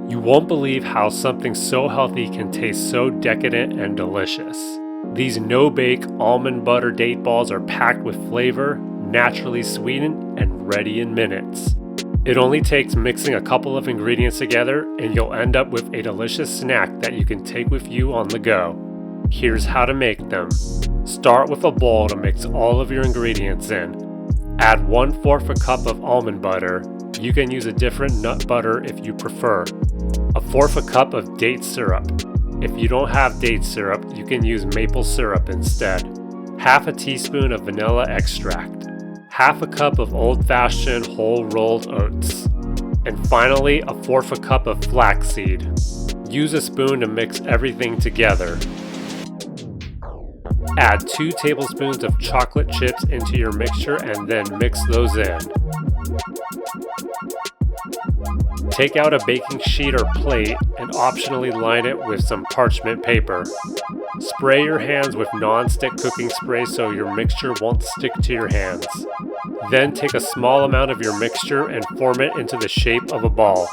You won't believe how something so healthy can taste so decadent and delicious. These no-bake almond butter date balls are packed with flavor, naturally sweetened, and ready in minutes. It only takes mixing a couple of ingredients together and you'll end up with a delicious snack that you can take with you on the go. Here's how to make them. Start with a bowl to mix all of your ingredients in. Add 1/4 cup of almond butter. You can use a different nut butter if you prefer. 1/4 cup of date syrup. If you don't have date syrup, you can use maple syrup instead. 1/2 teaspoon of vanilla extract. 1/2 cup of old-fashioned whole rolled oats. And finally, 1/4 cup of flaxseed. Use a spoon to mix everything together. Add 2 tablespoons of chocolate chips into your mixture and then mix those in. Take out a baking sheet or plate and optionally line it with some parchment paper. Spray your hands with non-stick cooking spray so your mixture won't stick to your hands. Then take a small amount of your mixture and form it into the shape of a ball.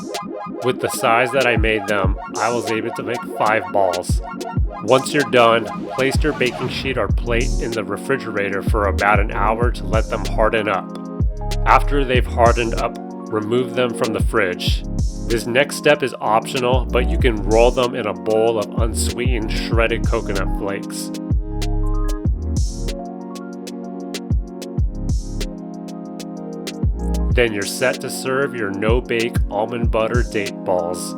With the size that I made them, I was able to make 5 balls. Once you're done, place your baking sheet or plate in the refrigerator for about an hour to let them harden up. After they've hardened up, remove them from the fridge. This next step is optional, but you can roll them in a bowl of unsweetened shredded coconut flakes. Then you're set to serve your no-bake almond butter date balls.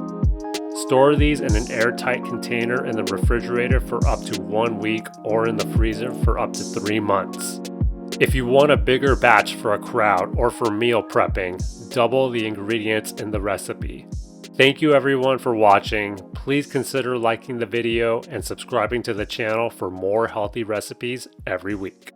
Store these in an airtight container in the refrigerator for up to 1 week or in the freezer for up to 3 months. If you want a bigger batch for a crowd or for meal prepping, double the ingredients in the recipe. Thank you everyone for watching. Please consider liking the video and subscribing to the channel for more healthy recipes every week.